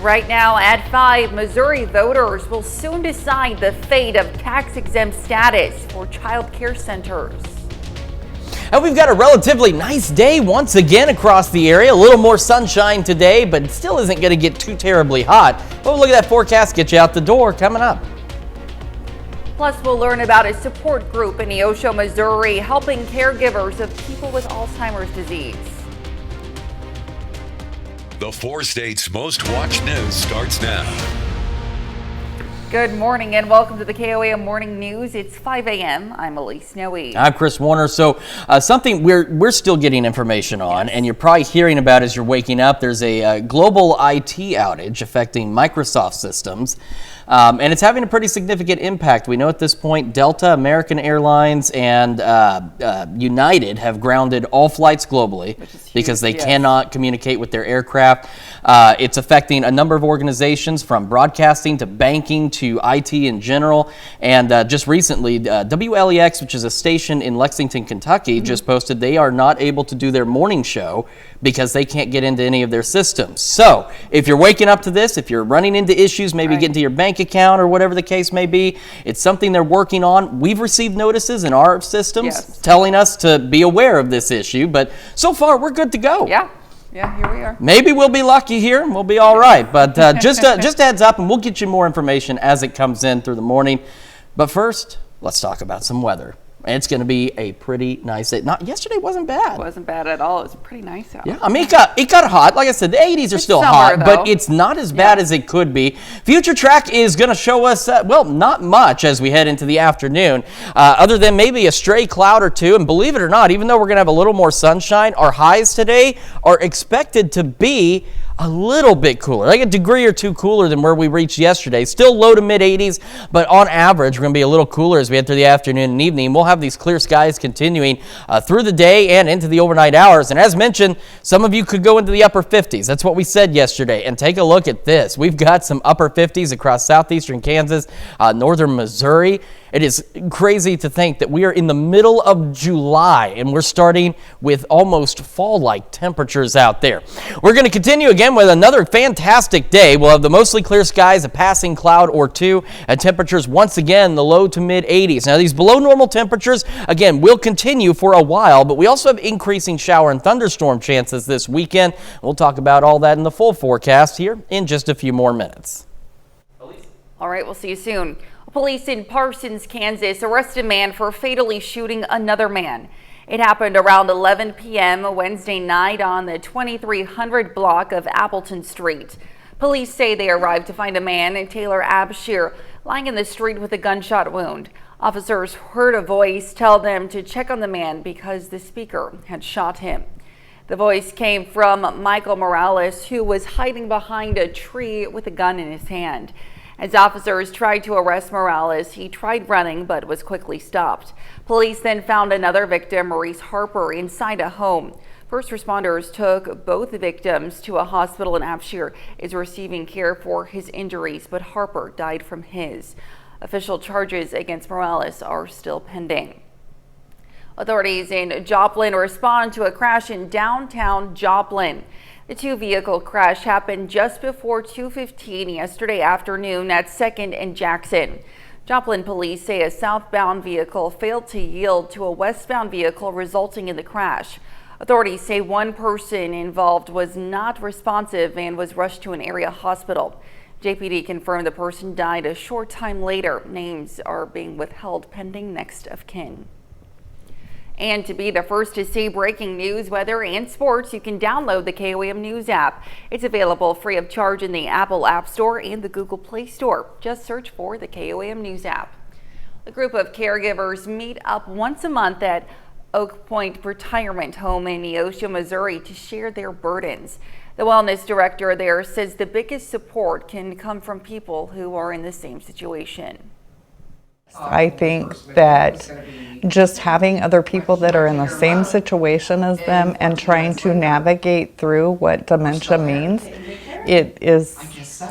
Right now at 5, Missouri voters will soon decide the fate of tax-exempt status for child care centers. And we've got a relatively nice day once again across the area. A little more sunshine today, but it still isn't going to get too terribly hot. But look at that forecast, get you out the door coming up. Plus, we'll learn about a support group in Neosho, Missouri, helping caregivers of people with Alzheimer's disease. The 4 states' most watched news starts now. Good morning and welcome to the KOAM Morning News. It's 5 a.m. I'm Elise Snowy. I'm Chris Warner. So something we're still getting information on, and you're probably hearing about as you're waking up. There's a global IT outage affecting Microsoft systems. And it's having a pretty significant impact. We know at this point Delta, American Airlines, and United have grounded all flights globally because they cannot communicate with their aircraft. It's affecting a number of organizations from broadcasting to banking to IT in general. And just recently, WLEX, which is a station in Lexington, Kentucky, just posted they are not able to do their morning show because they can't get into any of their systems. So if you're waking up to this, if you're running into issues, maybe getting to your bank account or whatever the case may be, it's something they're working on. We've received notices in our systems telling us to be aware of this issue, but so far we're good to go. Yeah, here we are. Maybe we'll be lucky here and we'll be all right, but just a heads up, and we'll get you more information as it comes in through the morning. But first, let's talk about some weather. It's going to be a pretty nice day. Yesterday wasn't bad. It wasn't bad at all. It was pretty nice out. Yeah, I mean, it got hot. Like I said, the 80s are still hot, but it's not as bad as it could be. Future Track is going to show us, not much as we head into the afternoon, other than maybe a stray cloud or two. And believe it or not, even though we're going to have a little more sunshine, our highs today are expected to be a little bit cooler, like a degree or two cooler than where we reached yesterday. Still low to mid 80s, but on average, we're going to be a little cooler as we head through the afternoon and evening. We'll have these clear skies continuing through the day and into the overnight hours. And as mentioned, some of you could go into the upper 50s. That's what we said yesterday. And take a look at this. We've got some upper 50s across southeastern Kansas, northern Missouri. It is crazy to think that we are in the middle of July and we're starting with almost fall-like temperatures out there. We're going to continue again with another fantastic day. We'll have the mostly clear skies, a passing cloud or two, and temperatures once again the low to mid 80s. Now these below normal temperatures, again, will continue for a while, but we also have increasing shower and thunderstorm chances this weekend. We'll talk about all that in the full forecast here in just a few more minutes. All right, we'll see you soon. Police in Parsons, Kansas arrested a man for fatally shooting another man. It happened around 11 p.m. Wednesday night on the 2300 block of Appleton Street. Police say they arrived to find a man, Taylor Abshir, lying in the street with a gunshot wound. Officers heard a voice tell them to check on the man because the speaker had shot him. The voice came from Michael Morales, who was hiding behind a tree with a gun in his hand. As officers tried to arrest Morales, he tried running but was quickly stopped. Police then found another victim, Maurice Harper, inside a home. First responders took both victims to a hospital, and Abshir is receiving care for his injuries, but Harper died from his. Official charges against Morales are still pending. Authorities in Joplin respond to a crash in downtown Joplin. The two-vehicle crash happened just before 2:15 yesterday afternoon at 2nd and Jackson. Joplin police say a southbound vehicle failed to yield to a westbound vehicle, resulting in the crash. Authorities say one person involved was not responsive and was rushed to an area hospital. JPD confirmed the person died a short time later. Names are being withheld pending next of kin. And to be the first to see breaking news, weather, and sports, you can download the KOAM News app. It's available free of charge in the Apple App Store and the Google Play Store. Just search for the KOAM News app. A group of caregivers meet up once a month at Oak Point Retirement Home in Neosho, Missouri to share their burdens. The wellness director there says the biggest support can come from people who are in the same situation. I think that just having other people that are in the same situation as them and trying to navigate through what dementia means, it is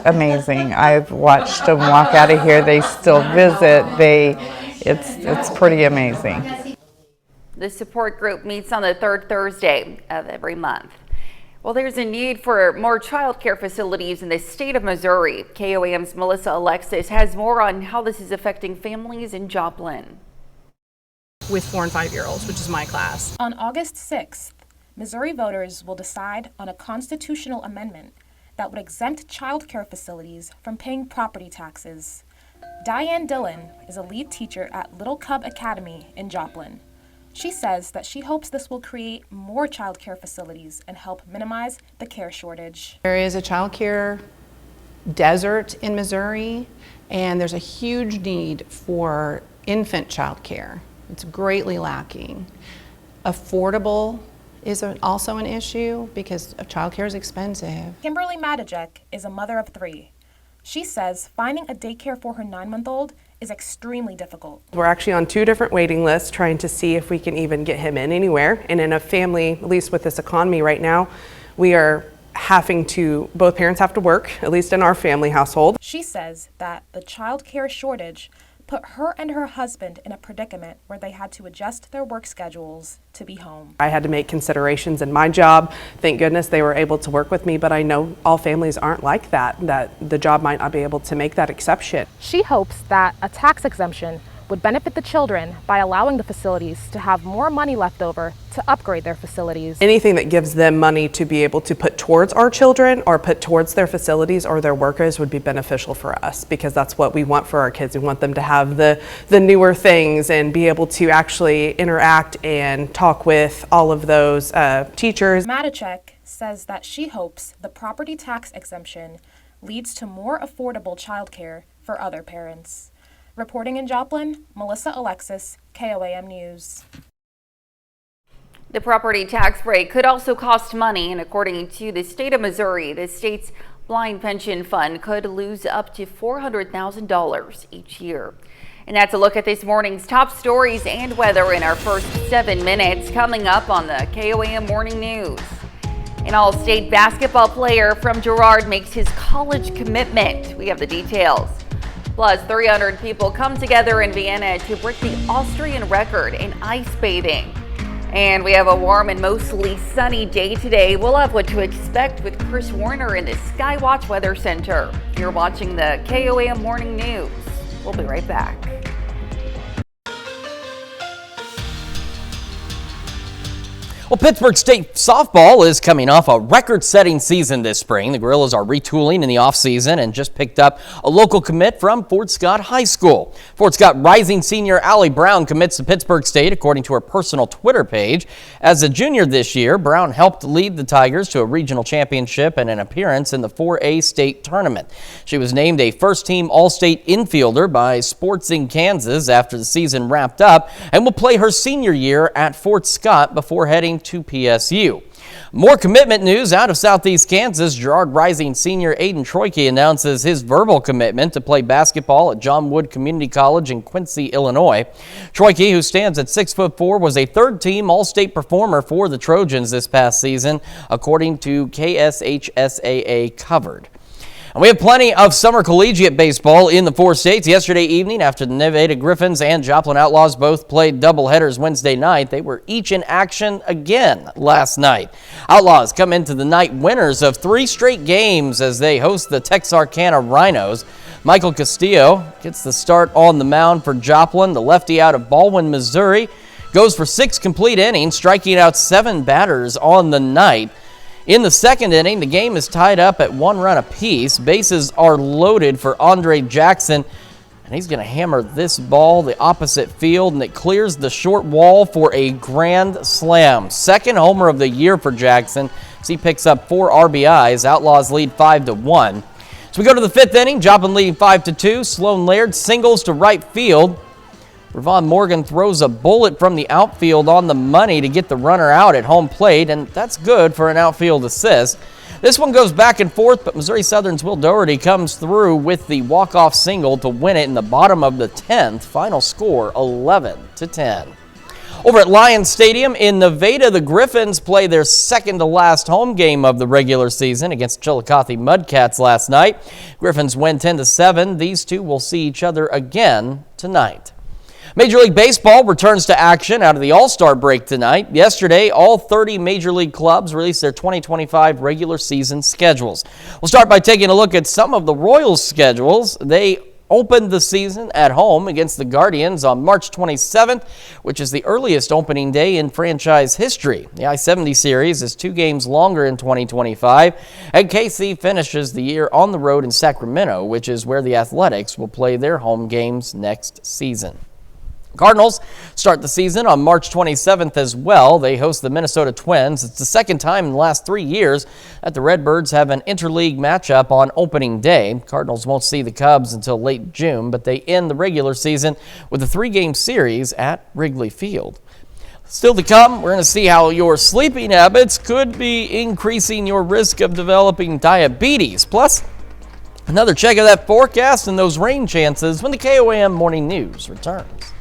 amazing. I've watched them walk out of here. They still visit. It's pretty amazing. The support group meets on the third Thursday of every month. Well, there's a need for more child care facilities in the state of Missouri. KOAM's Melissa Alexis has more on how this is affecting families in Joplin. With 4- and 5-year-olds, which is my class. On August 6th, Missouri voters will decide on a constitutional amendment that would exempt child care facilities from paying property taxes. Diane Dillon is a lead teacher at Little Cub Academy in Joplin. She says that she hopes this will create more child care facilities and help minimize the care shortage. There is a child care desert in Missouri, and there's a huge need for infant child care. It's greatly lacking. Affordable is also an issue because child care is expensive. Kimberly Madajek is a mother of 3. She says finding a daycare for her 9-month-old is extremely difficult. We're actually on 2 different waiting lists trying to see if we can even get him in anywhere. And in a family, at least with this economy right now, we are having to, both parents have to work, at least in our family household. She says that the child care shortage put her and her husband in a predicament where they had to adjust their work schedules to be home. I had to make considerations in my job. Thank goodness they were able to work with me, but I know all families aren't like that the job might not be able to make that exception. She hopes that a tax exemption would benefit the children by allowing the facilities to have more money left over to upgrade their facilities. Anything that gives them money to be able to put towards our children or put towards their facilities or their workers would be beneficial for us, because that's what we want for our kids. We want them to have the newer things and be able to actually interact and talk with all of those teachers. Madachek says that she hopes the property tax exemption leads to more affordable childcare for other parents. Reporting in Joplin, Melissa Alexis, KOAM News. The property tax break could also cost money, and according to the state of Missouri, the state's blind pension fund could lose up to $400,000 each year. And that's a look at this morning's top stories and weather in our first 7 minutes, coming up on the KOAM Morning News. An all-state basketball player from Girard makes his college commitment. We have the details. Plus, 300 people come together in Vienna to break the Austrian record in ice bathing. And we have a warm and mostly sunny day today. We'll have what to expect with Chris Warner in the Skywatch Weather Center. You're watching the KOAM Morning News. We'll be right back. Well, Pittsburgh State softball is coming off a record-setting season this spring. The Gorillas are retooling in the offseason and just picked up a local commit from Fort Scott High School. Fort Scott rising senior Allie Brown commits to Pittsburgh State, according to her personal Twitter page. As a junior this year, Brown helped lead the Tigers to a regional championship and an appearance in the 4A state tournament. She was named a first-team All-State infielder by Sports in Kansas after the season wrapped up and will play her senior year at Fort Scott before heading to PSU. More commitment news out of Southeast Kansas. Girard rising senior Aiden Troike announces his verbal commitment to play basketball at John Wood Community College in Quincy, Illinois. Troike, who stands at 6'4", was a third-team All-State performer for the Trojans this past season, according to KSHSAA Covered. And we have plenty of summer collegiate baseball in the 4 states. Yesterday evening, after the Nevada Griffins and Joplin Outlaws both played doubleheaders Wednesday night, they were each in action again last night. Outlaws come into the night winners of 3 straight games as they host the Texarkana Rhinos. Michael Castillo gets the start on the mound for Joplin. The lefty out of Baldwin, Missouri, goes for 6 complete innings, striking out 7 batters on the night. In the second inning, the game is tied up at 1 run apiece. Bases are loaded for Andre Jackson, and he's going to hammer this ball the opposite field, and it clears the short wall for a grand slam. Second homer of the year for Jackson as he picks up 4 RBIs. Outlaws lead 5-1. So we go to the 5th inning. Joplin leading 5-2. Sloan Laird singles to right field. Ravon Morgan throws a bullet from the outfield on the money to get the runner out at home plate, and that's good for an outfield assist. This one goes back and forth, but Missouri Southern's Will Doherty comes through with the walk-off single to win it in the bottom of the 10th. Final score 11-10. Over at Lions Stadium in Nevada, the Griffins play their second-to-last home game of the regular season against Chillicothe Mudcats last night. Griffins win 10-7. These two will see each other again tonight. Major League Baseball returns to action out of the All-Star break tonight. Yesterday, all 30 Major League clubs released their 2025 regular season schedules. We'll start by taking a look at some of the Royals' schedules. They opened the season at home against the Guardians on March 27th, which is the earliest opening day in franchise history. The I-70 series is 2 games longer in 2025, and KC finishes the year on the road in Sacramento, which is where the Athletics will play their home games next season. Cardinals start the season on March 27th as well. They host the Minnesota Twins. It's the second time in the last 3 years that the Redbirds have an interleague matchup on opening day. Cardinals won't see the Cubs until late June, but they end the regular season with a 3-game series at Wrigley Field. Still to come, we're going to see how your sleeping habits could be increasing your risk of developing diabetes. Plus, another check of that forecast and those rain chances when the KOAM Morning News returns.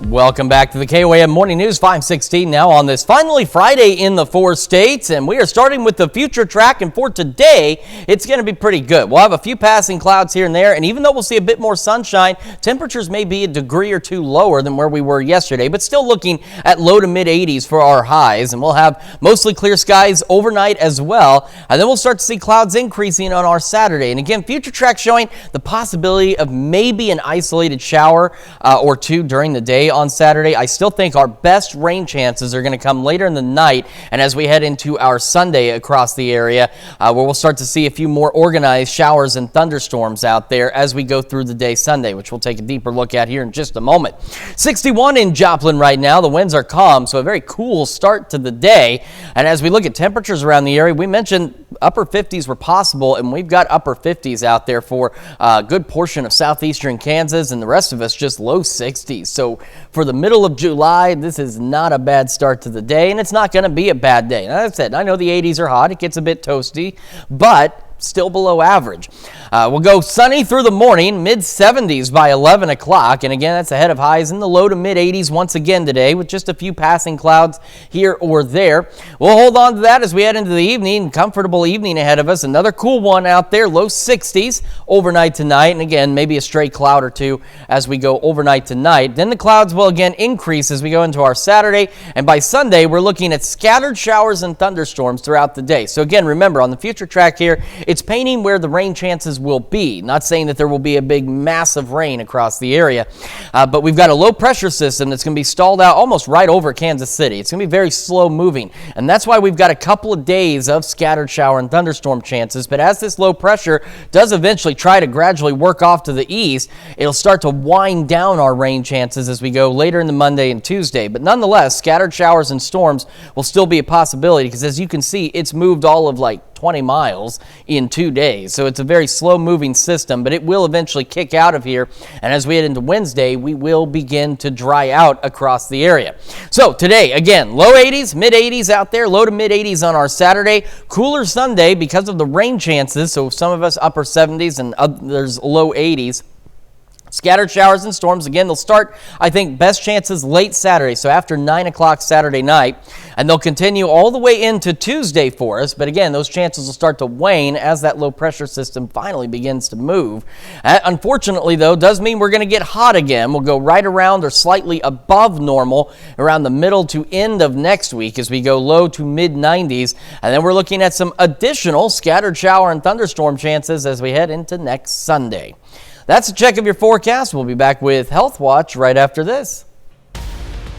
Welcome back to the KOAM Morning News, 5:16 now on this finally Friday in the 4 states, and we are starting with the future track, and for today, it's going to be pretty good. We'll have a few passing clouds here and there, and even though we'll see a bit more sunshine, temperatures may be a degree or 2 lower than where we were yesterday, but still looking at low to mid 80s for our highs, and we'll have mostly clear skies overnight as well, and then we'll start to see clouds increasing on our Saturday. And again, future track showing the possibility of maybe an isolated shower or 2 during the day on Saturday. I still think our best rain chances are going to come later in the night and as we head into our Sunday across the area, where we'll start to see a few more organized showers and thunderstorms out there as we go through the day Sunday, which we'll take a deeper look at here in just a moment. 61 in Joplin right now. The winds are calm, so a very cool start to the day. And as we look at temperatures around the area, we mentioned upper 50s were possible, and we've got upper 50s out there for a good portion of southeastern Kansas, and the rest of us just low 60s. So for the middle of July, this is not a bad start to the day, and it's not going to be a bad day. And as I said, I know the 80s are hot. It gets a bit toasty, but still below average. We'll go sunny through the morning, mid-70s by 11 o'clock. And again, that's ahead of highs in the low to mid-80s once again today with just a few passing clouds here or there. We'll hold on to that as we head into the evening. Comfortable evening ahead of us. Another cool one out there, low 60s overnight tonight. And again, maybe a stray cloud or 2 as we go overnight tonight. Then the clouds will again increase as we go into our Saturday. And by Sunday, we're looking at scattered showers and thunderstorms throughout the day. So again, remember, on the future track here, it's painting where the rain chances will be. Not saying that there will be a big massive rain across the area, but we've got a low pressure system that's going to be stalled out almost right over Kansas City. It's going to be very slow moving, and that's why we've got a couple of days of scattered shower and thunderstorm chances. But as this low pressure does eventually try to gradually work off to the east, it'll start to wind down our rain chances as we go later in the Monday and Tuesday. But nonetheless, scattered showers and storms will still be a possibility because, as you can see, it's moved all of like 20 miles in 2 days. So it's a very slow moving system, but it will eventually kick out of here. And as we head into Wednesday, we will begin to dry out across the area. So today, again, low 80s, mid 80s out there, low to mid 80s on our Saturday. Cooler Sunday because of the rain chances. So some of us upper 70s and others low 80s. Scattered showers and storms, again, they'll start, I think, best chances late Saturday, so after 9 o'clock Saturday night, and they'll continue all the way into Tuesday for us. But again, those chances will start to wane as that low pressure system finally begins to move. Unfortunately, though, does mean we're going to get hot again. We'll go right around or slightly above normal around the middle to end of next week as we go low to mid 90s, and then we're looking at some additional scattered shower and thunderstorm chances as we head into next Sunday. That's a check of your forecast. We'll be back with Health Watch right after this.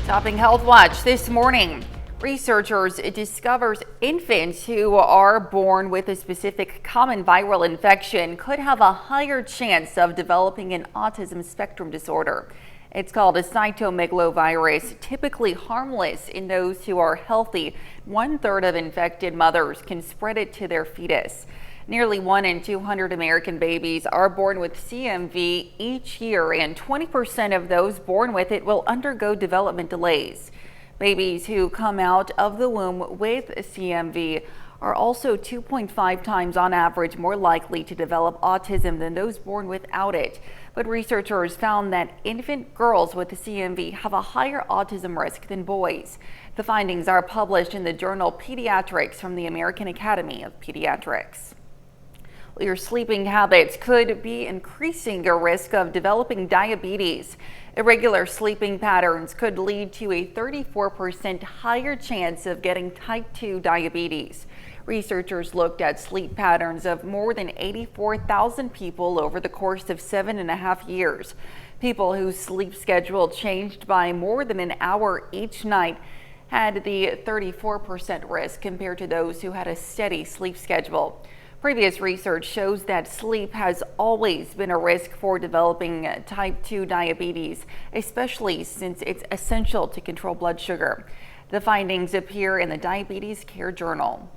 Topping Health Watch this morning, researchers discovers infants who are born with a specific common viral infection could have a higher chance of developing an autism spectrum disorder. It's called a cytomegalovirus, typically harmless in those who are healthy. 1/3 of infected mothers can spread it to their fetus. Nearly 1 in 200 American babies are born with CMV each year, and 20% of those born with it will undergo development delays. Babies who come out of the womb with CMV are also 2.5 times on average more likely to develop autism than those born without it. But researchers found that infant girls with CMV have a higher autism risk than boys. The findings are published in the journal Pediatrics from the American Academy of Pediatrics. Your sleeping habits could be increasing your risk of developing diabetes. Irregular sleeping patterns could lead to a 34% higher chance of getting type 2 diabetes. Researchers looked at sleep patterns of more than 84,000 people over the course of 7.5 years. People whose sleep schedule changed by more than an hour each night had the 34% risk compared to those who had a steady sleep schedule. Previous research shows that sleep has always been a risk for developing type 2 diabetes, especially since it's essential to control blood sugar. The findings appear in the Diabetes Care Journal.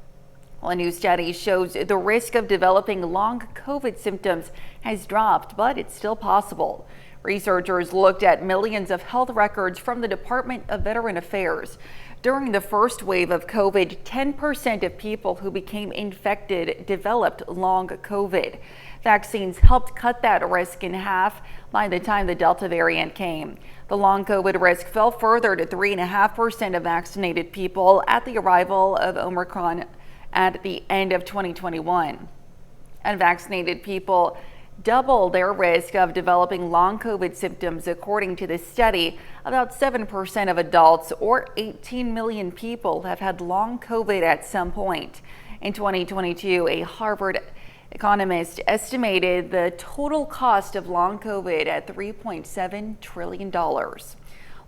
Well, a new study shows the risk of developing long COVID symptoms has dropped, but it's still possible. Researchers looked at millions of health records from the Department of Veteran Affairs. During the first wave of COVID, 10% of people who became infected developed long COVID. Vaccines helped cut that risk in half by the time the Delta variant came. The long COVID risk fell further to 3.5% of vaccinated people at the arrival of Omicron at the end of 2021. Unvaccinated people double their risk of developing long COVID symptoms, according to this study. About 7% of adults, or 18 million people, have had long COVID at some point. In 2022, a Harvard economist estimated the total cost of long COVID at $3.7 trillion.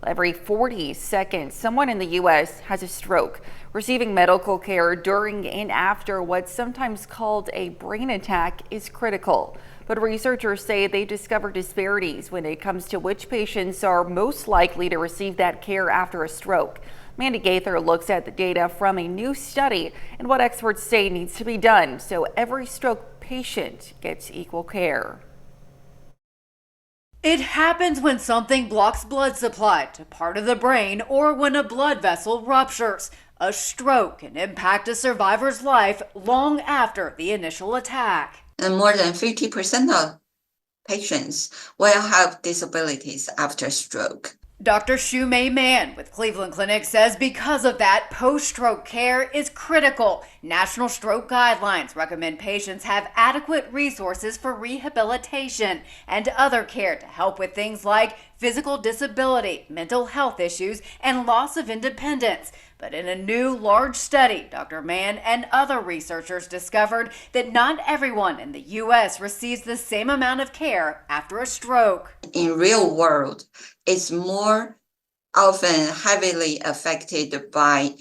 Every 40 seconds, someone in the U.S. has a stroke. Receiving medical care during and after what's sometimes called a brain attack is critical. But researchers say they discovered disparities when it comes to which patients are most likely to receive that care after a stroke. Mandy Gaither looks at the data from a new study and what experts say needs to be done so every stroke patient gets equal care. It happens when something blocks blood supply to part of the brain or when a blood vessel ruptures. A stroke can impact a survivor's life long after the initial attack. And more than 50% of patients will have disabilities after stroke. Dr. Shumei Mann with Cleveland Clinic says because of that, post-stroke care is critical. National stroke guidelines recommend patients have adequate resources for rehabilitation and other care to help with things like physical disability, mental health issues, and loss of independence. But in a new large study, Dr. Mann and other researchers discovered that not everyone in the U.S. receives the same amount of care after a stroke. In real world, it's more often heavily affected by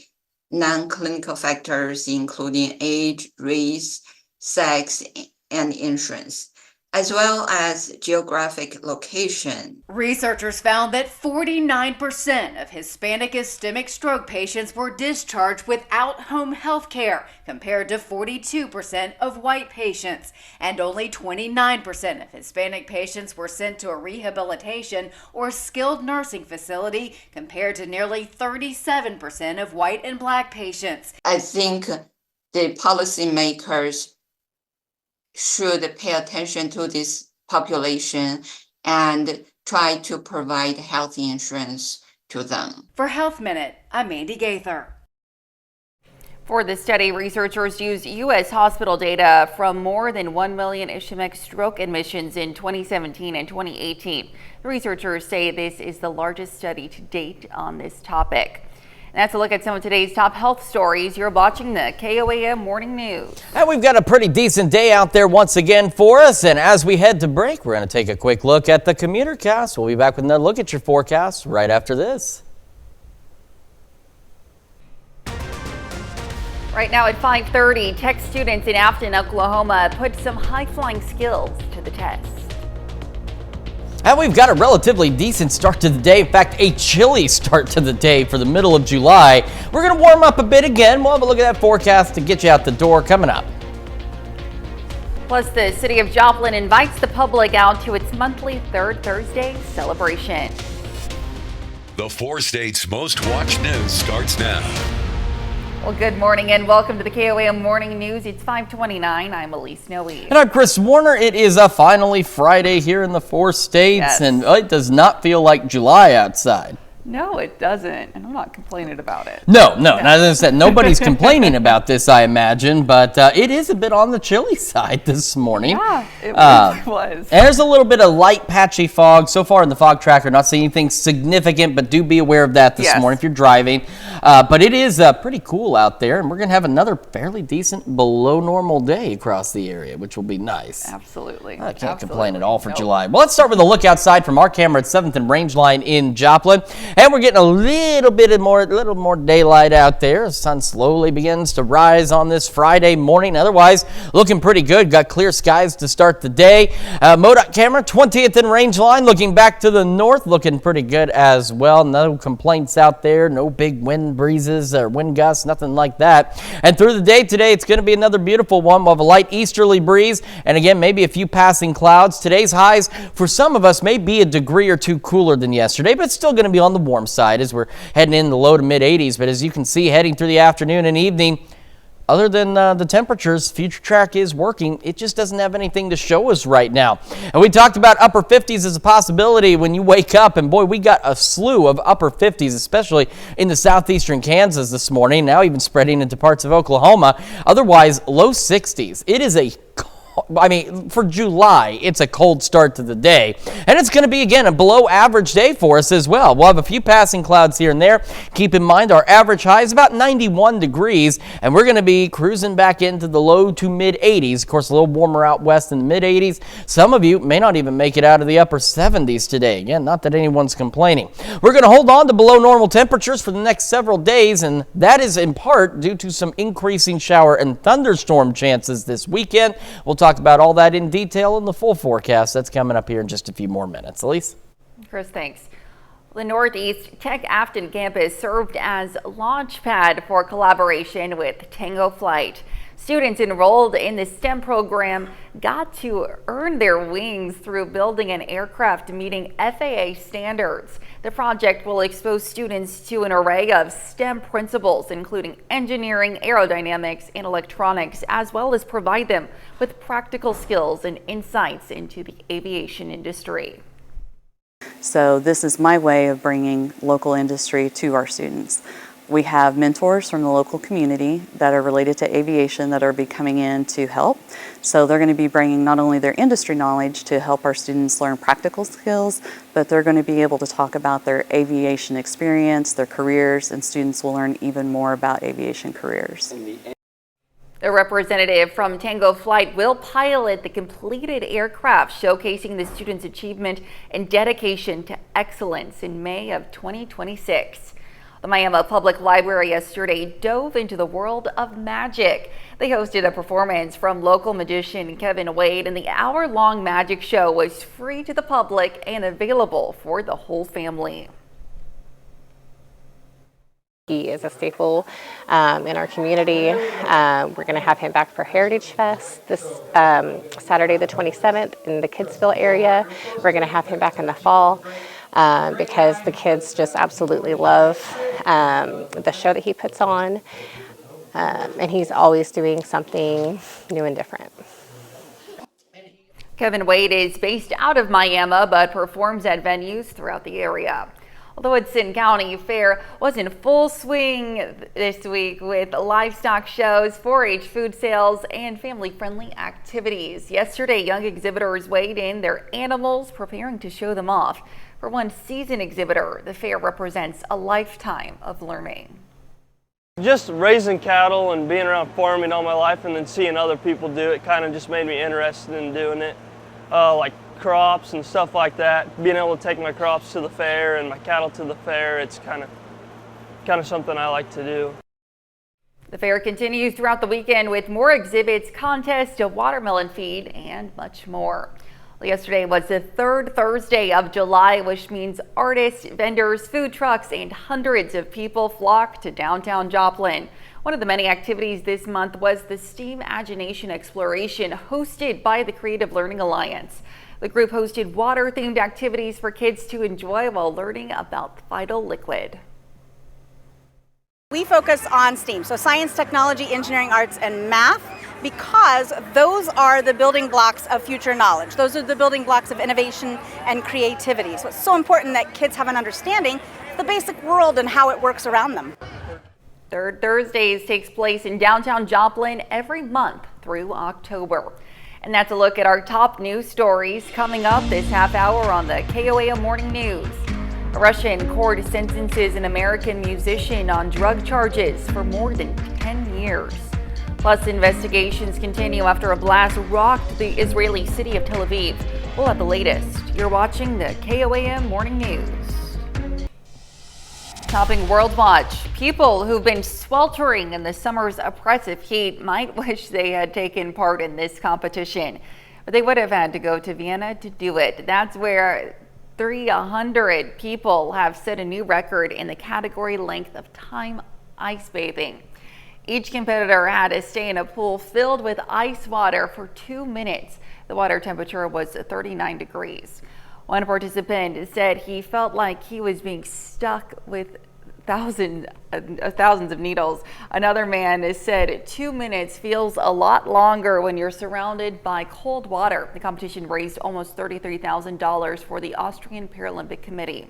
non-clinical factors, including age, race, sex, and insurance, as well as geographic location. Researchers found that 49% of Hispanic ischemic stroke patients were discharged without home health care, compared to 42% of white patients. And only 29% of Hispanic patients were sent to a rehabilitation or skilled nursing facility, compared to nearly 37% of white and black patients. I think the policymakers should pay attention to this population and try to provide health insurance to them. For Health Minute, I'm Mandy Gaither. For the study, researchers used U.S. hospital data from more than 1 million ischemic stroke admissions in 2017 and 2018. The researchers say this is the largest study to date on this topic. And that's a look at some of today's top health stories. You're watching the KOAM Morning News. And we've got a pretty decent day out there once again for us. And as we head to break, we're going to take a quick look at the commuter cast. We'll be back with another look at your forecast right after this. Right now at 5:30, tech students in Afton, Oklahoma put some high-flying skills to the test. And we've got a relatively decent start to the day. In fact, a chilly start to the day for the middle of July. We're going to warm up a bit again. We'll have a look at that forecast to get you out the door coming up. Plus, the city of Joplin invites the public out to its monthly Third Thursday celebration. The 4 states' most watched news starts now. Well, good morning and welcome to the KOAM Morning News. It's 5:29. I'm Elise Noe. And I'm Chris Warner. It is finally Friday here in the 4 states, Yes. and it does not feel like July outside. No, it doesn't, and I'm not complaining about it. No. As I said, nobody's complaining about this, I imagine, but it is a bit on the chilly side this morning. Yeah, it really was. And there's a little bit of light patchy fog. So far in the fog tracker, not seeing anything significant, but do be aware of that this morning if you're driving. But it is pretty cool out there, and we're going to have another fairly decent below normal day across the area, which will be nice. Absolutely. I can't complain at all for July. Well, let's start with a look outside from our camera at 7th and Rangeline in Joplin. And we're getting a little more daylight out there. The sun slowly begins to rise on this Friday morning. Otherwise, looking pretty good. Got clear skies to start the day. MoDOT camera, 20th and Rangeline, looking back to the north, looking pretty good as well. No complaints out there. No big wind breezes or wind gusts, nothing like that. And through the day today, it's going to be another beautiful one. We'll have a light easterly breeze, and again, maybe a few passing clouds. Today's highs for some of us may be a degree or two cooler than yesterday, but it's still going to be on the warm side as we're heading in the low to mid 80s. But as you can see, heading through the afternoon and evening, other than the temperatures, Future Track is working. It just doesn't have anything to show us right now. And we talked about upper 50s as a possibility when you wake up. And boy, we got a slew of upper 50s, especially in the southeastern Kansas this morning, now even spreading into parts of Oklahoma. Otherwise, low 60s. It is for July, it's a cold start to the day. And it's going to be, again, a below average day for us as well. We'll have a few passing clouds here and there. Keep in mind, our average high is about 91 degrees, and we're going to be cruising back into the low to mid 80s. Of course, a little warmer out west in the mid 80s. Some of you may not even make it out of the upper 70s today. Again, not that anyone's complaining. We're going to hold on to below normal temperatures for the next several days, and that is in part due to some increasing shower and thunderstorm chances this weekend. We'll talk about all that in detail in the full forecast. That's coming up here in just a few more minutes. Elise? Chris, thanks. The Northeast Tech Afton campus served as a launch pad for collaboration with Tango Flight. Students enrolled in the STEM program got to earn their wings through building an aircraft meeting FAA standards. The project will expose students to an array of STEM principles, including engineering, aerodynamics, and electronics, as well as provide them with practical skills and insights into the aviation industry. So this is my way of bringing local industry to our students. We have mentors from the local community that are related to aviation that are coming in to help. So they're going to be bringing not only their industry knowledge to help our students learn practical skills, but they're going to be able to talk about their aviation experience, their careers, and students will learn even more about aviation careers. The representative from Tango Flight will pilot the completed aircraft, showcasing the students' achievement and dedication to excellence in May of 2026. The Miami Public Library yesterday dove into the world of magic. They hosted a performance from local magician Kevin Wade, and the hour-long magic show was free to the public and available for the whole family. He is a staple in our community. We're going to have him back for Heritage Fest this Saturday the 27th in the Kidsville area. We're going to have him back in the fall because the kids just absolutely love the show that he puts on. And he's always doing something new and different. Kevin Wade is based out of Miami but performs at venues throughout the area. The Woodson County Fair was in full swing this week with livestock shows, 4-H food sales, and family-friendly activities. Yesterday, young exhibitors weighed in their animals, preparing to show them off. For one seasoned exhibitor, the fair represents a lifetime of learning. Just raising cattle and being around farming all my life and then seeing other people do it kind of just made me interested in doing it. Like crops and stuff like that, being able to take my crops to the fair and my cattle to the fair, it's kind of something I like to do. The fair continues throughout the weekend with more exhibits, contests, a watermelon feed, and much more. Well, yesterday was the third Thursday of July, which means artists, vendors, food trucks, and hundreds of people flocked to downtown Joplin. One of the many activities this month was the STEAM Imagination Exploration hosted by the Creative Learning Alliance. The group hosted water-themed activities for kids to enjoy while learning about vital liquid. We focus on STEAM, so science, technology, engineering, arts, and math, because those are the building blocks of future knowledge. Those are the building blocks of innovation and creativity. So it's so important that kids have an understanding the basic world and how it works around them. Third Thursdays takes place in downtown Joplin every month through October. And that's a look at our top news stories coming up this half hour on the KOAM Morning News. A Russian court sentences an American musician on drug charges for more than 10 years. Plus, investigations continue after a blast rocked the Israeli city of Tel Aviv. We'll have the latest. You're watching the KOAM Morning News. Topping World Watch, people who've been sweltering in the summer's oppressive heat might wish they had taken part in this competition, but they would have had to go to Vienna to do it. That's where 300 people have set a new record in the category length of time ice bathing. Each competitor had to stay in a pool filled with ice water for 2 minutes. The water temperature was 39 degrees. One participant said he felt like he was being stuck with thousands of needles. Another man said 2 minutes feels a lot longer when you're surrounded by cold water. The competition raised almost $33,000 for the Austrian Paralympic Committee.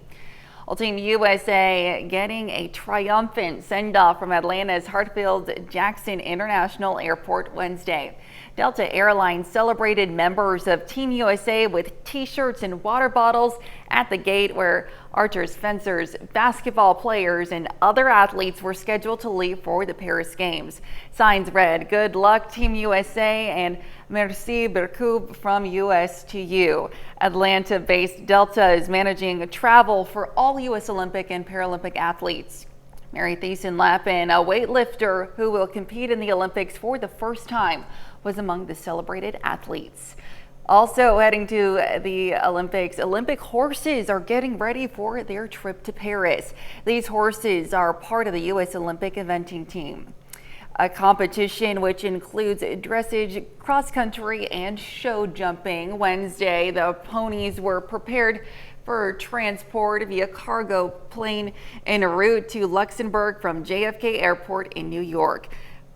Well, Team USA getting a triumphant send-off from Atlanta's Hartsfield-Jackson International Airport Wednesday. Delta Airlines celebrated members of Team USA with t-shirts and water bottles at the gate, where archers, fencers, basketball players, and other athletes were scheduled to leave for the Paris Games. Signs read, "Good luck, Team USA," and "Merci beaucoup from US to you." Atlanta-based Delta is managing travel for all U.S. Olympic and Paralympic athletes. Mary Thiessen-Lappin, a weightlifter who will compete in the Olympics for the first time, was among the celebrated athletes. Also heading to the Olympics, Olympic horses are getting ready for their trip to Paris. These horses are part of the U.S. Olympic eventing team. A competition which includes dressage, cross-country, and show jumping. Wednesday, the ponies were prepared for transport via cargo plane en route to Luxembourg from JFK Airport in New York.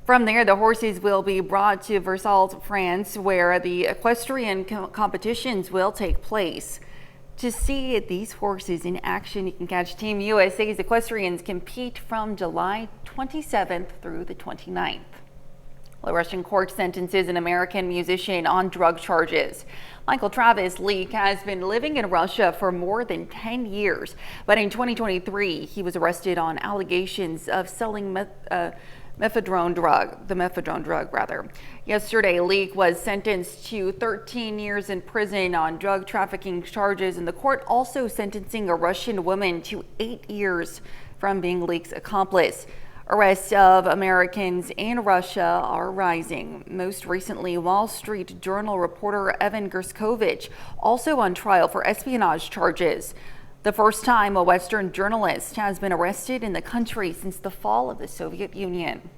From there, the horses will be brought to Versailles, France, where the equestrian competitions will take place. To see these horses in action, you can catch Team USA's equestrians compete from July 27th through the 29th. The Russian court sentences an American musician on drug charges. Michael Travis Leak has been living in Russia for more than 10 years, but in 2023, he was arrested on allegations of selling the methadone drug. Yesterday, Leak was sentenced to 13 years in prison on drug trafficking charges, and the court also sentencing a Russian woman to 8 years from being Leak's accomplice. Arrests of Americans in Russia are rising. Most recently, Wall Street Journal reporter Evan Gerskovich, also on trial for espionage charges. The first time a Western journalist has been arrested in the country since the fall of the Soviet Union.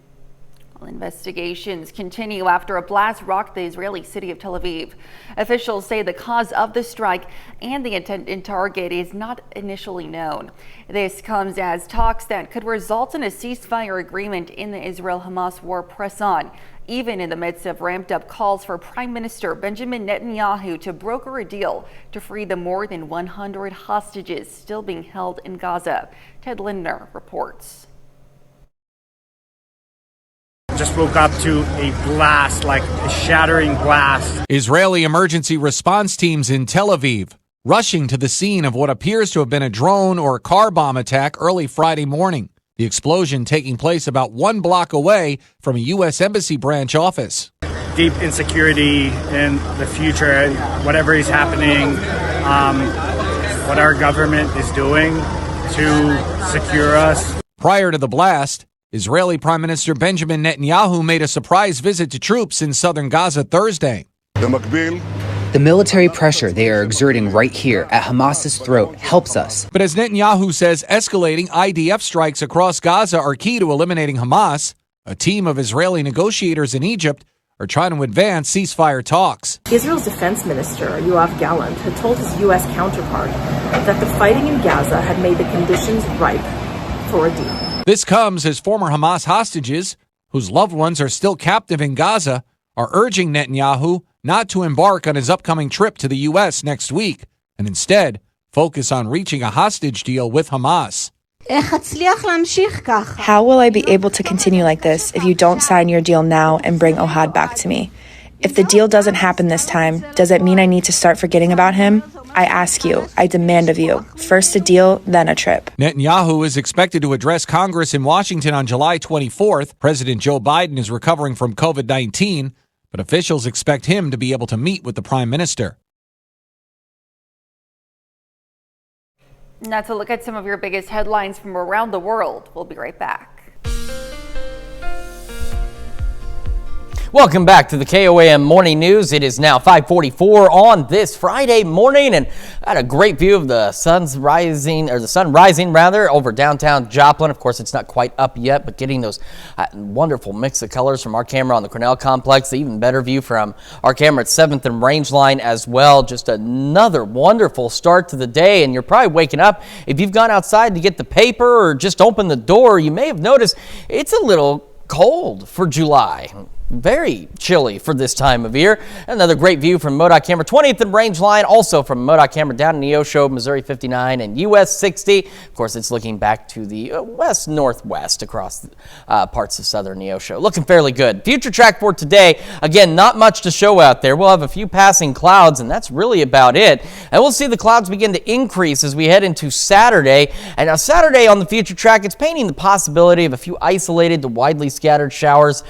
Well, investigations continue after a blast rocked the Israeli city of Tel Aviv. Officials say the cause of the strike and the intended target is not initially known. This comes as talks that could result in a ceasefire agreement in the Israel-Hamas war press on, even in the midst of ramped-up calls for Prime Minister Benjamin Netanyahu to broker a deal to free the more than 100 hostages still being held in Gaza. Ted Lindner reports. Just woke up to a blast, like a shattering blast. Israeli emergency response teams in Tel Aviv rushing to the scene of what appears to have been a drone or car bomb attack early Friday morning. The explosion taking place about 1 block away from a U.S. Embassy branch office. Deep insecurity in the future, whatever is happening, what our government is doing to secure us. Prior to the blast, Israeli Prime Minister Benjamin Netanyahu made a surprise visit to troops in southern Gaza Thursday. The military pressure they are exerting right here at Hamas's throat helps us. But as Netanyahu says, escalating IDF strikes across Gaza are key to eliminating Hamas. A team of Israeli negotiators in Egypt are trying to advance ceasefire talks. Israel's defense minister, Yoav Gallant, had told his U.S. counterpart that the fighting in Gaza had made the conditions ripe for a deal. This comes as former Hamas hostages, whose loved ones are still captive in Gaza, are urging Netanyahu not to embark on his upcoming trip to the U.S. next week and instead focus on reaching a hostage deal with Hamas. How will I be able to continue like this if you don't sign your deal now and bring Ohad back to me? If the deal doesn't happen this time, does it mean I need to start forgetting about him? I ask you, I demand of you, first a deal, then a trip. Netanyahu is expected to address Congress in Washington on July 24th. President Joe Biden is recovering from COVID-19, but officials expect him to be able to meet with the prime minister. Now to look at some of your biggest headlines from around the world. We'll be right back. Welcome back to the KOAM Morning News. It is now 5:44 on this Friday morning, and I had a great view of the sun rising over downtown Joplin. Of course, it's not quite up yet, but getting those wonderful mix of colors from our camera on the Cornell Complex. The even better view from our camera at 7th and Rangeline as well. Just another wonderful start to the day, and you're probably waking up. If you've gone outside to get the paper or just open the door, you may have noticed it's a little cold for July. Very chilly for this time of year. Another great view from MoDOT camera 20th and Rangeline, also from MoDOT camera down in Neosho, Missouri 59 and US 60. Of course, it's looking back to the west-northwest across parts of southern Neosho. Looking fairly good. Future track for today, again, not much to show out there. We'll have a few passing clouds, and that's really about it. And we'll see the clouds begin to increase as we head into Saturday. And now Saturday on the future track, it's painting the possibility of a few isolated to widely scattered showers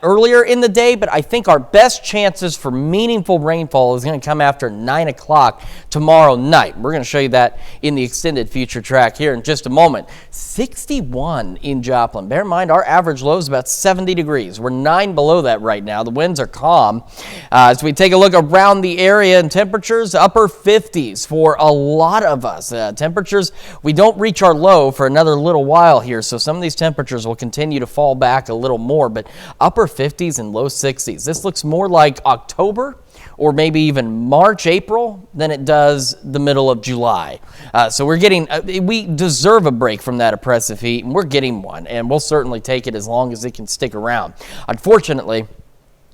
earlier in the day, but I think our best chances for meaningful rainfall is going to come after 9 o'clock tomorrow night. We're going to show you that in the extended future track here in just a moment. 61 in Joplin. Bear in mind, our average low is about 70 degrees. We're 9 below that right now. The winds are calm. As we take a look around the area, and temperatures upper 50s for a lot of us. Temperatures, we don't reach our low for another little while here, so some of these temperatures will continue to fall back a little more, but upper 50s and low 60s. This looks more like October or maybe even March, April than it does the middle of July. So we deserve a break from that oppressive heat, and we're getting one, and we'll certainly take it as long as it can stick around. Unfortunately,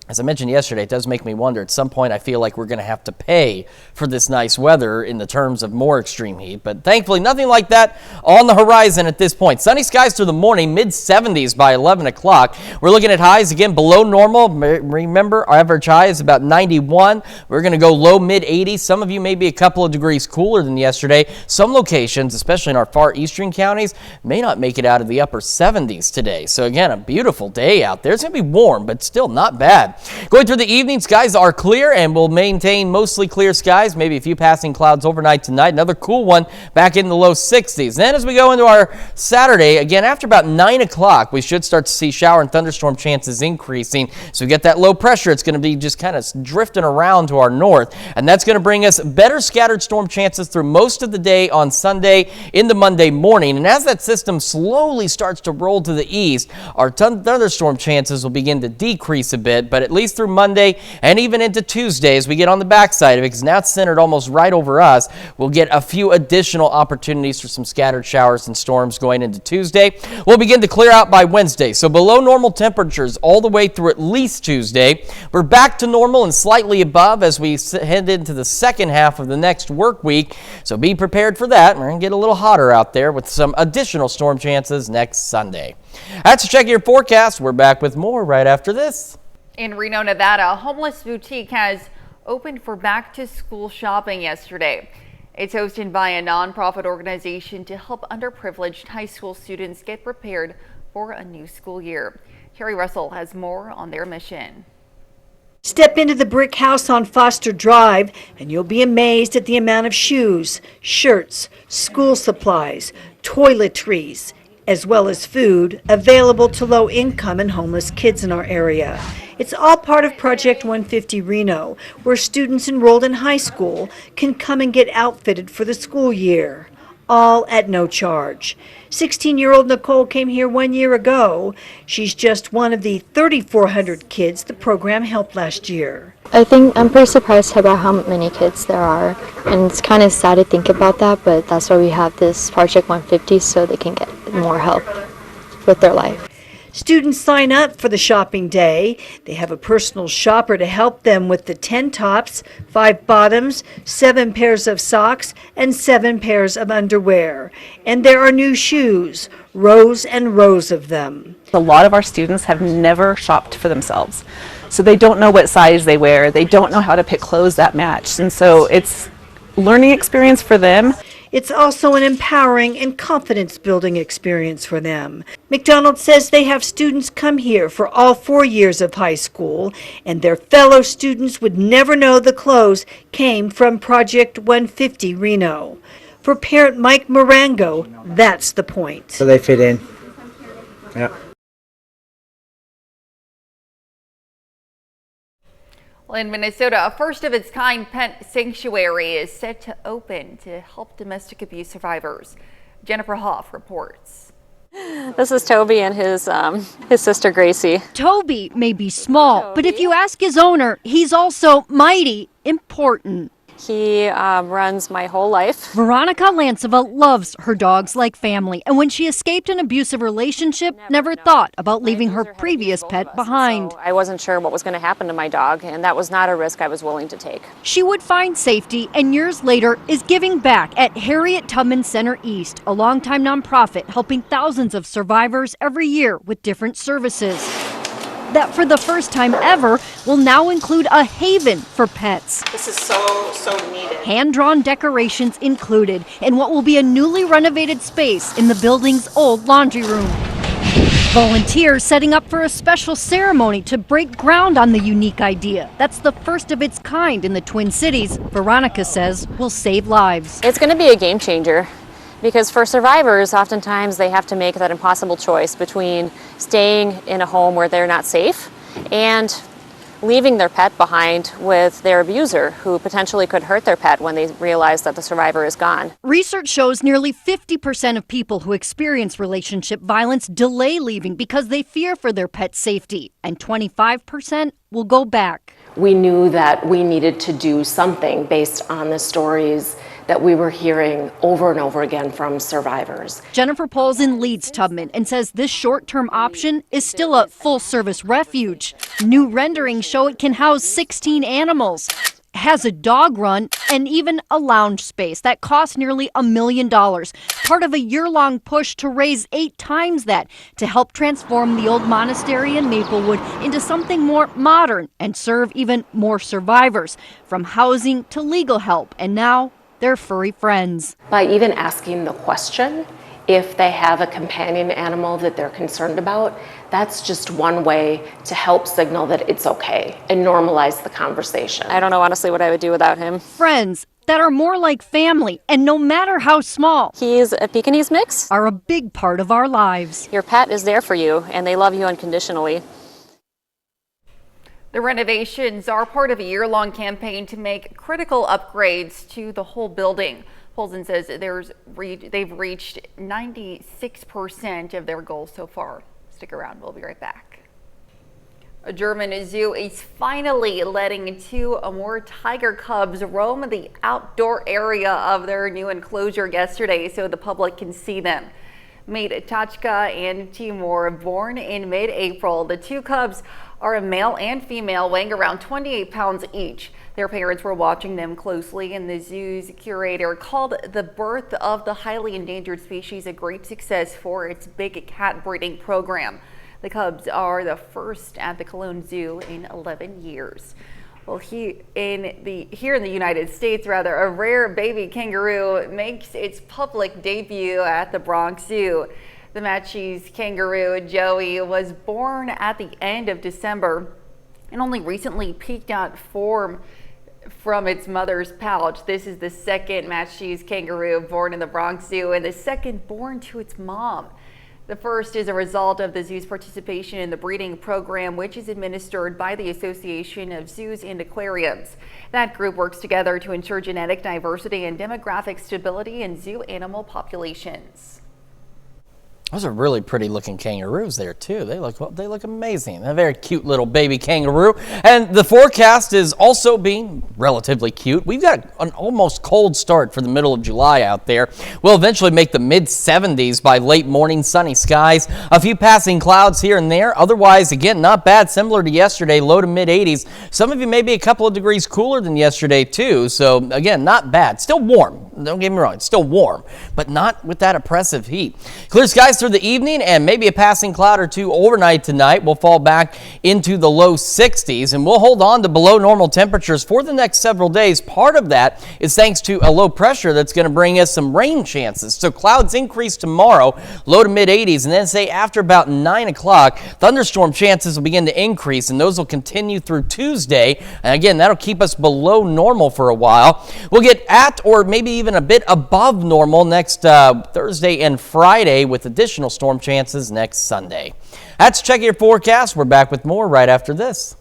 as I mentioned yesterday, it does make me wonder. At some point, I feel like we're going to have to pay for this nice weather in the terms of more extreme heat. But thankfully, nothing like that on the horizon at this point. Sunny skies through the morning, mid-70s by 11 o'clock. We're looking at highs again below normal. Remember, our average high is about 91. We're going to go low, mid-80s. Some of you may be a couple of degrees cooler than yesterday. Some locations, especially in our far eastern counties, may not make it out of the upper 70s today. So again, a beautiful day out there. It's going to be warm, but still not bad. Going through the evening, skies are clear and will maintain mostly clear skies. Maybe a few passing clouds overnight tonight. Another cool one back in the low 60s. Then as we go into our Saturday, again, after about 9 o'clock, we should start to see shower and thunderstorm chances increasing. So we get that low pressure. It's going to be just kind of drifting around to our north. And that's going to bring us better scattered storm chances through most of the day on Sunday into Monday morning. And as that system slowly starts to roll to the east, our thunderstorm chances will begin to decrease a bit. But at least through Monday and even into Tuesday as we get on the backside of it, because now it's centered almost right over us, we'll get a few additional opportunities for some scattered showers and storms going into Tuesday. We'll begin to clear out by Wednesday, so below normal temperatures all the way through at least Tuesday. We're back to normal and slightly above as we head into the second half of the next work week, so be prepared for that. We're going to get a little hotter out there with some additional storm chances next Sunday. That's a check of your forecast. We're back with more right after this. In Reno, Nevada, a homeless boutique has opened for back-to-school shopping yesterday. It's hosted by a nonprofit organization to help underprivileged high school students get prepared for a new school year. Carrie Russell has more on their mission. Step into the brick house on Foster Drive and you'll be amazed at the amount of shoes, shirts, school supplies, toiletries, as well as food available to low-income and homeless kids in our area. It's all part of Project 150 Reno, where students enrolled in high school can come and get outfitted for the school year, all at no charge. 16-year-old Nicole came here 1 year ago. She's just one of the 3,400 kids the program helped last year. I think I'm pretty surprised about how many kids there are, and it's kind of sad to think about that, but that's why we have this Project 150 so they can get more help with their life. Students sign up for the shopping day. They have a personal shopper to help them with the 10 tops, 5 bottoms, 7 pairs of socks, and 7 pairs of underwear. And there are new shoes, rows and rows of them. A lot of our students have never shopped for themselves. So they don't know what size they wear. They don't know how to pick clothes that match. And so it's a learning experience for them. It's also an empowering and confidence-building experience for them. McDonald says they have students come here for all 4 years of high school, and their fellow students would never know the clothes came from Project 150 Reno. For parent Mike Marango, that's the point. So they fit in. Yeah. Well, in Minnesota, a first-of-its-kind pet sanctuary is set to open to help domestic abuse survivors. Jennifer Hoff reports. This is Toby and his sister Gracie. Toby may be small, but if you ask his owner, he's also mighty important. He runs my whole life. Veronica Lanceva loves her dogs like family, and when she escaped an abusive relationship, never thought about leaving her previous pet behind. So I wasn't sure what was going to happen to my dog, and that was not a risk I was willing to take. She would find safety, and years later is giving back at Harriet Tubman Center East, a longtime nonprofit helping thousands of survivors every year with different services. That for the first time ever will now include a haven for pets. This is so needed. Hand-drawn decorations included in what will be a newly renovated space in the building's old laundry room. Volunteers setting up for a special ceremony to break ground on the unique idea. That's the first of its kind in the Twin Cities. Veronica says will save lives. It's going to be a game changer. Because for survivors, oftentimes they have to make that impossible choice between staying in a home where they're not safe and leaving their pet behind with their abuser, who potentially could hurt their pet when they realize that the survivor is gone. Research shows nearly 50% of people who experience relationship violence delay leaving because they fear for their pet's safety, and 25% will go back. We knew that we needed to do something based on the stories that we were hearing over and over again from survivors. Jennifer Paulson leads Tubman and says this short-term option is still a full-service refuge. New renderings show it can house 16 animals, has a dog run, and even a lounge space that costs nearly $1 million. Part of a year-long push to raise 8 times that to help transform the old monastery in Maplewood into something more modern and serve even more survivors, from housing to legal help, and now their furry friends. By even asking the question if they have a companion animal that they're concerned about, that's just one way to help signal that it's okay and normalize the conversation. I don't know honestly what I would do without him. Friends that are more like family, and no matter how small, he's a Pekingese mix, are a big part of our lives. Your pet is there for you and they love you unconditionally. The renovations are part of a year-long campaign to make critical upgrades to the whole building. Polson says they've reached 96% of their goal so far. Stick around, we'll be right back. A German zoo is finally letting 2 more tiger cubs roam the outdoor area of their new enclosure yesterday so the public can see them. Mate Tachka and Timur, born in mid-April, the 2 cubs are a male and female, weighing around 28 pounds each. Their parents were watching them closely, and the zoo's curator called the birth of the highly endangered species a great success for its big cat breeding program. The cubs are the first at the Cologne Zoo in 11 years. Well, here in the United States, a rare baby kangaroo makes its public debut at the Bronx Zoo. The Matschie's kangaroo, Joey, was born at the end of December and only recently peeked out from its mother's pouch. This is the second Matschie's kangaroo born in the Bronx Zoo and the second born to its mom. The first is a result of the zoo's participation in the breeding program, which is administered by the Association of Zoos and Aquariums. That group works together to ensure genetic diversity and demographic stability in zoo animal populations. Those are really pretty looking kangaroos there too. They look amazing. A very cute little baby kangaroo. And the forecast is also being relatively cute. We've got an almost cold start for the middle of July out there. We'll eventually make the mid-70s by late morning, sunny skies. A few passing clouds here and there. Otherwise, again, not bad. Similar to yesterday, low to mid-80s. Some of you may be a couple of degrees cooler than yesterday too. So again, not bad. Still warm. Don't get me wrong. It's still warm, but not with that oppressive heat. Clear skies through the evening and maybe a passing cloud or two overnight tonight. We'll fall back into the low 60s and we'll hold on to below normal temperatures for the next several days. Part of that is thanks to a low pressure that's going to bring us some rain chances. So clouds increase tomorrow, low to mid 80s, and then say after about 9 o'clock, thunderstorm chances will begin to increase and those will continue through Tuesday. And again, that'll keep us below normal for a while. We'll get at or maybe even a bit above normal next Thursday and Friday with additional storm chances next Sunday. That's Check Your Forecast. We're back with more right after this.